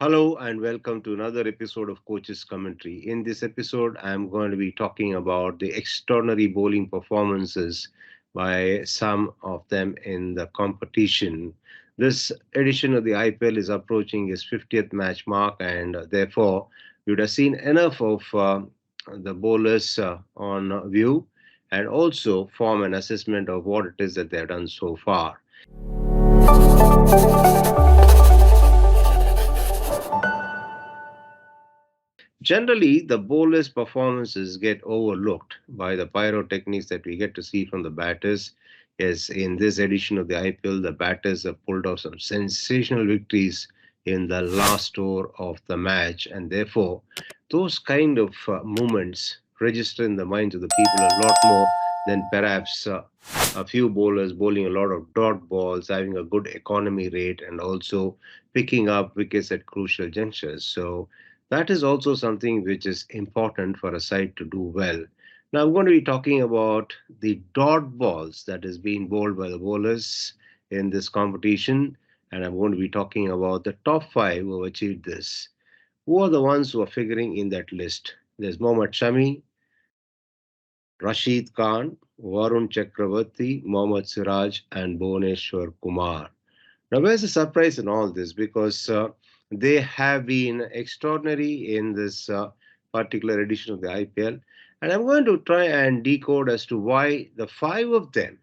Hello and welcome to another episode of Coach's Commentary. In this episode, I'm going to be talking about the extraordinary bowling performances by some of them in the competition. This edition of the IPL is approaching its 50th match mark, and therefore, you would have seen enough of the bowlers on view and also form an assessment of what it is that they have done so far. Generally, the bowlers' performances get overlooked by the pyrotechnics that we get to see from the batters. Yes, in this edition of the IPL, the batters have pulled off some sensational victories in the last over of the match, and therefore, those kind of moments register in the minds of the people a lot more than perhaps a few bowlers bowling a lot of dot balls, having a good economy rate, and also picking up wickets at crucial junctures. So that is also something which is important for a side to do well. Now, I'm going to be talking about the dot balls that is being bowled by the bowlers in this competition, and I'm going to be talking about the top five who have achieved this. Who are the ones who are figuring in that list? There's Mohammad Shami, Rashid Khan, Varun Chakravarti, Mohammad Siraj, and Bhuvneshwar Kumar. Now, where's the surprise in all this? Because they have been extraordinary in this particular edition of the IPL. And I'm going to try and decode as to why the five of them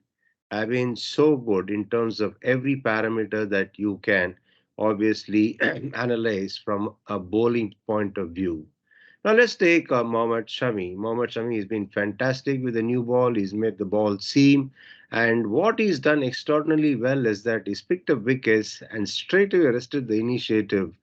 have been so good in terms of every parameter that you can obviously analyze from a bowling point of view. Now let's take Mohammad Shami. Mohammad Shami has been fantastic with the new ball. He's made the ball seam. And what he's done extraordinarily well is that he's picked up wickets and straight away arrested the initiative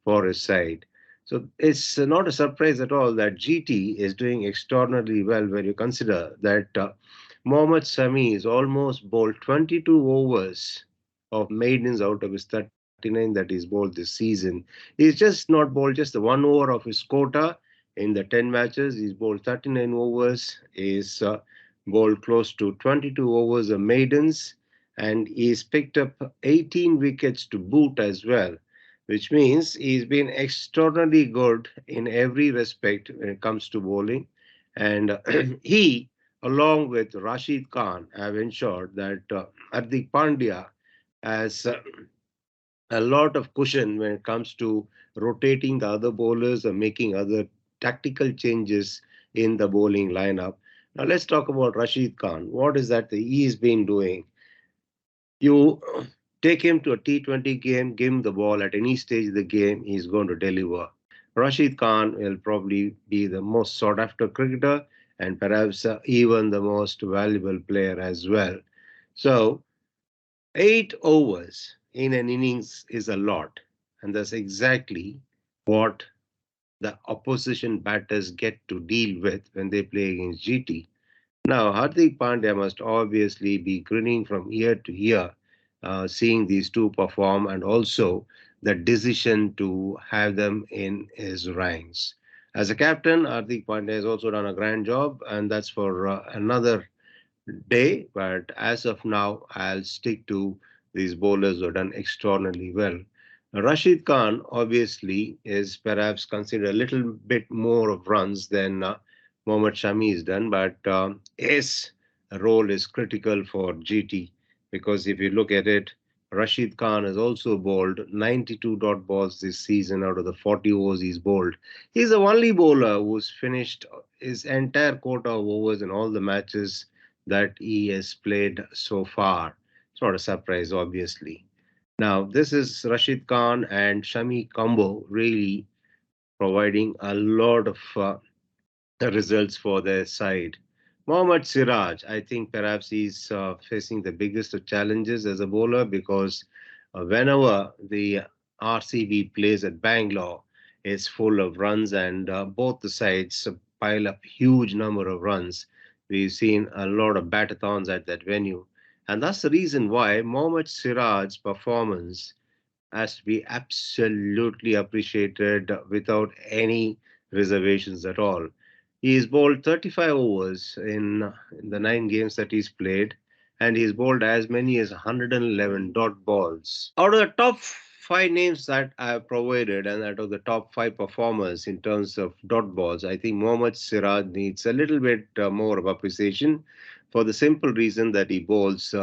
for his side. So it's not a surprise at all that GT is doing extraordinarily well when you consider that Mohammad Shami is almost bowled 22 overs of maidens out of his 39 that he's bowled this season. He's just not bowled just the 1 over of his quota in the 10 matches. He's bowled 39 overs, he's bowled close to 22 overs of maidens, and he's picked up 18 wickets to boot as well, which means he's been extraordinarily good in every respect when it comes to bowling. And he, along with Rashid Khan, have ensured that Hardik Pandya has a lot of cushion when it comes to rotating the other bowlers or making other tactical changes in the bowling lineup. Now let's talk about Rashid Khan. What is that he's been doing? You take him to a T20 game, give him the ball at any stage of the game, he's going to deliver. Rashid Khan will probably be the most sought after cricketer and perhaps even the most valuable player as well. So 8 overs in an innings is a lot, and that's exactly what the opposition batters get to deal with when they play against GT. Now, Hardik Pandya must obviously be grinning from ear to ear, seeing these two perform, and also the decision to have them in his ranks. As a captain, Hardik Pandya has also done a grand job, and that's for another day. But as of now, I'll stick to these bowlers who have done extraordinarily well. Rashid Khan obviously is perhaps considered a little bit more of runs than Mohammad Shami has done, but his role is critical for GT because if you look at it, Rashid Khan has also bowled 92 dot balls this season out of the 40 overs he's bowled. He's the only bowler who's finished his entire quota of overs in all the matches that he has played so far. It's not a surprise, obviously. Now, this is Rashid Khan and Shami combo really providing a lot of results for their side. Mohammad Siraj, I think perhaps he's facing the biggest of challenges as a bowler because whenever the RCB plays at Bangalore, it's full of runs and both the sides pile up huge number of runs. We've seen a lot of batathons at that venue. And that's the reason why Mohammad Siraj's performance has to be absolutely appreciated without any reservations at all. He's bowled 35 overs in the 9 games that he's played, and he's bowled as many as 111 dot balls. Out of the top five names that I have provided, and out of the top five performers in terms of dot balls, I think Mohammad Siraj needs a little bit more of appreciation for the simple reason that he bowls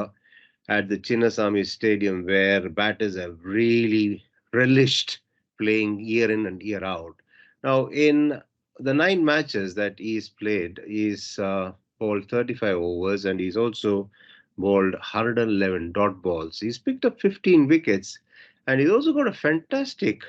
at the Chinnaswamy Stadium, where batters have really relished playing year in and year out. Now, in the nine matches that he's played, he's bowled 35 overs and he's also bowled 111 dot balls. He's picked up 15 wickets and he's also got a fantastic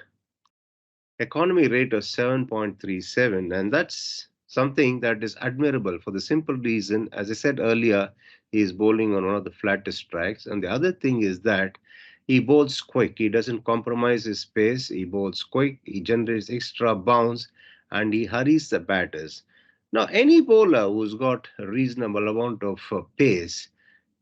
economy rate of 7.37, and that's something that is admirable for the simple reason, as I said earlier, he is bowling on one of the flattest tracks. And the other thing is that he bowls quick. He doesn't compromise his pace. He bowls quick. He generates extra bounce and he hurries the batters. Now, any bowler who's got a reasonable amount of pace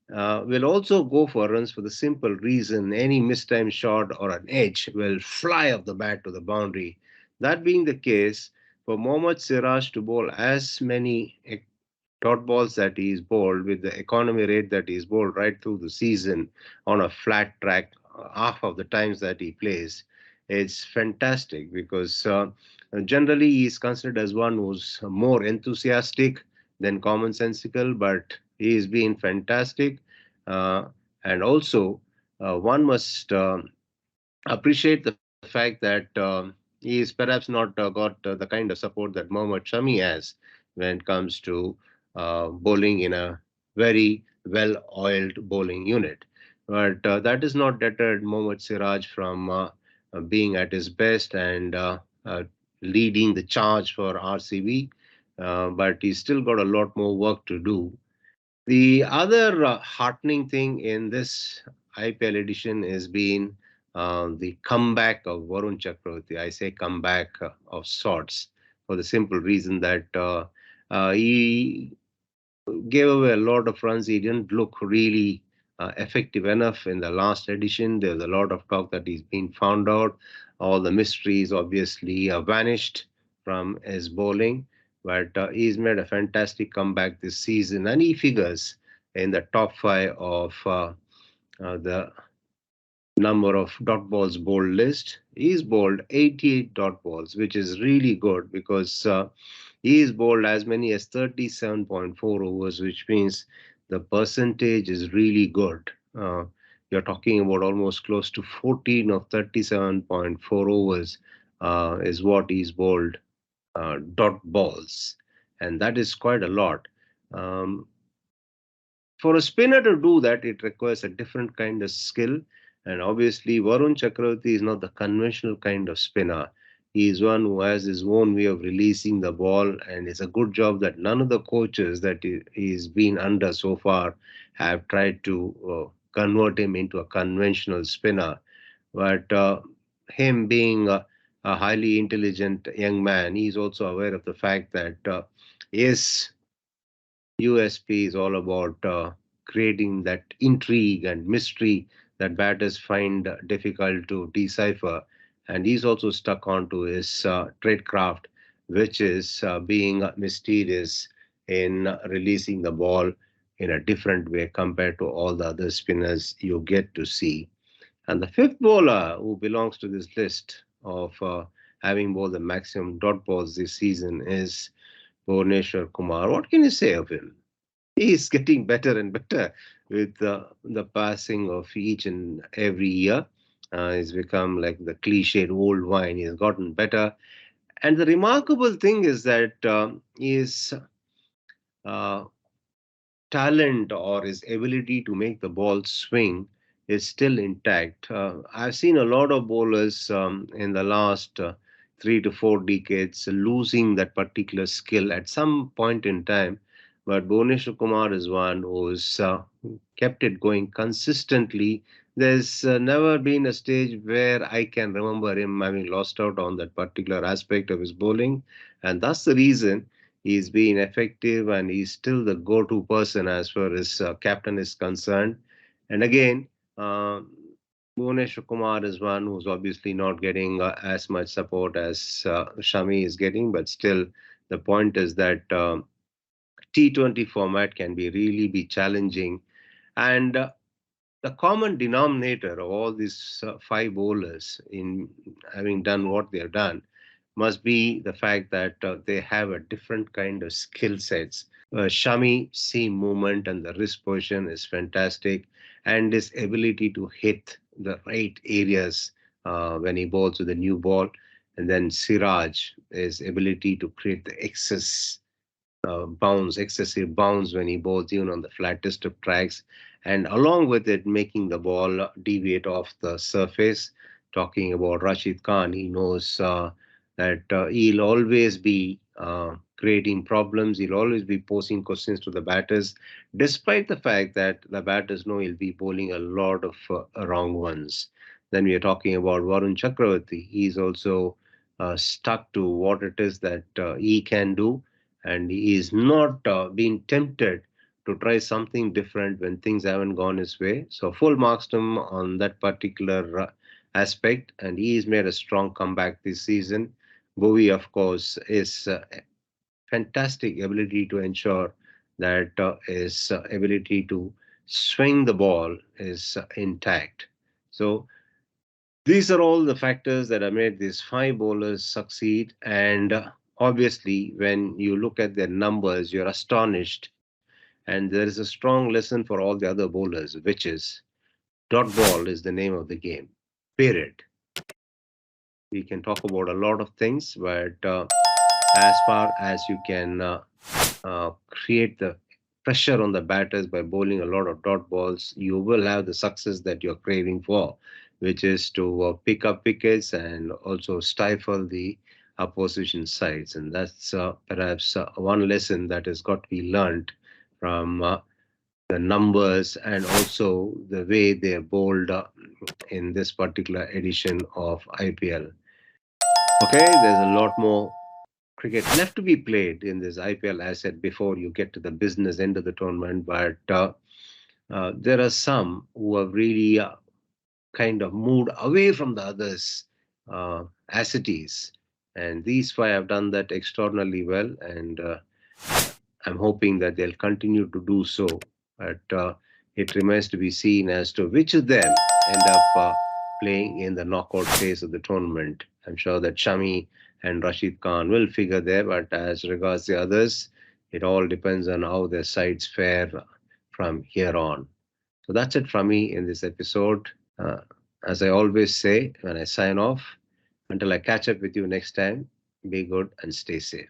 will also go for runs for the simple reason any mistimed shot or an edge will fly off the bat to the boundary. That being the case, for Mohammad Siraj to bowl as many dot balls that he is bowled with the economy rate that he is bowled right through the season on a flat track half of the times that he plays, it's fantastic because generally he is considered as one who's more enthusiastic than commonsensical, but he is being fantastic. Uh, and also, one must appreciate the fact that he is perhaps not got the kind of support that Mohammad Shami has when it comes to bowling in a very well oiled bowling unit. But that is not deterred Mohammad Siraj from being at his best and leading the charge for RCB. But he's still got a lot more work to do. The other heartening thing in this IPL edition has been the comeback of Varun Chakravarti. I say comeback of sorts for the simple reason that he gave away a lot of runs. He didn't look really effective enough in the last edition. There was a lot of talk that he's been found out. All the mysteries obviously vanished from his bowling, but he's made a fantastic comeback this season, and he figures in the top five of the number of dot balls bowled list. He's bowled 88 dot balls, which is really good because he is bowled as many as 37.4 overs, which means the percentage is really good. You're talking about almost close to 14 of 37.4 overs is what he's bowled dot balls, and that is quite a lot. Um, for a spinner to do that, it requires a different kind of skill. And obviously, Varun Chakravarti is not the conventional kind of spinner. He is one who has his own way of releasing the ball, and it's a good job that none of the coaches that he's been under so far have tried to convert him into a conventional spinner. But him being a highly intelligent young man, he's also aware of the fact that yes, USP is all about creating that intrigue and mystery that batters find difficult to decipher. And he's also stuck onto his tradecraft, which is being mysterious in releasing the ball in a different way compared to all the other spinners you get to see. And the fifth bowler who belongs to this list of having bowled the maximum dot balls this season is Bhuvneshwar Kumar. What can you say of him? He is getting better and better with the passing of each and every year. He's become like the cliched old wine. He has gotten better. And the remarkable thing is that his uh, talent or his ability to make the ball swing is still intact. I've seen a lot of bowlers in the last 3 to 4 decades losing that particular skill at some point in time. But Bhuvneshwar Kumar is one who's kept it going consistently. There's never been a stage where I can remember him having lost out on that particular aspect of his bowling. And that's the reason he's been effective and he's still the go-to person as far as captain is concerned. And again, uh, Bhuvneshwar Kumar is one who's obviously not getting as much support as Shami is getting, but still, the point is that T20 format can be really be challenging. And the common denominator of all these five bowlers in having done what they have done must be the fact that they have a different kind of skill sets. Shami seam movement and the wrist position is fantastic, and his ability to hit the right areas when he bowls with a new ball. And then Siraj, his ability to create the excessive bounce when he bowls even on the flattest of tracks, and along with it, making the ball deviate off the surface. Talking about Rashid Khan, he knows that he'll always be creating problems, he'll always be posing questions to the batters, despite the fact that the batters know he'll be bowling a lot of wrong ones. Then we are talking about Varun Chakravarti. He's also stuck to what it is that he can do, and he is not being tempted to try something different when things haven't gone his way. So full marks to him on that particular aspect, and he has made a strong comeback this season. Bowie, of course, is fantastic ability to ensure that his ability to swing the ball is intact. So these are all the factors that have made these five bowlers succeed. And obviously, when you look at their numbers, you're astonished. And there is a strong lesson for all the other bowlers, which is dot ball is the name of the game. Period. We can talk about a lot of things, but as far as you can create the pressure on the batters by bowling a lot of dot balls, you will have the success that you're craving for, which is to pick up wickets and also stifle the opposition sides. And that's perhaps one lesson that has got to be learned from the numbers and also the way they're bowled in this particular edition of IPL. Okay, there's a lot more cricket left to be played in this IPL, as said before you get to the business end of the tournament. But there are some who have really kind of moved away from the others as it is. And these five have done that extraordinarily well. And I'm hoping that they'll continue to do so. But it remains to be seen as to which of them end up playing in the knockout phase of the tournament. I'm sure that Shami and Rashid Khan will figure there, but as regards the others, it all depends on how their sides fare from here on. So that's it from me in this episode. Uh, as I always say when I sign off, until I catch up with you next time, be good and stay safe.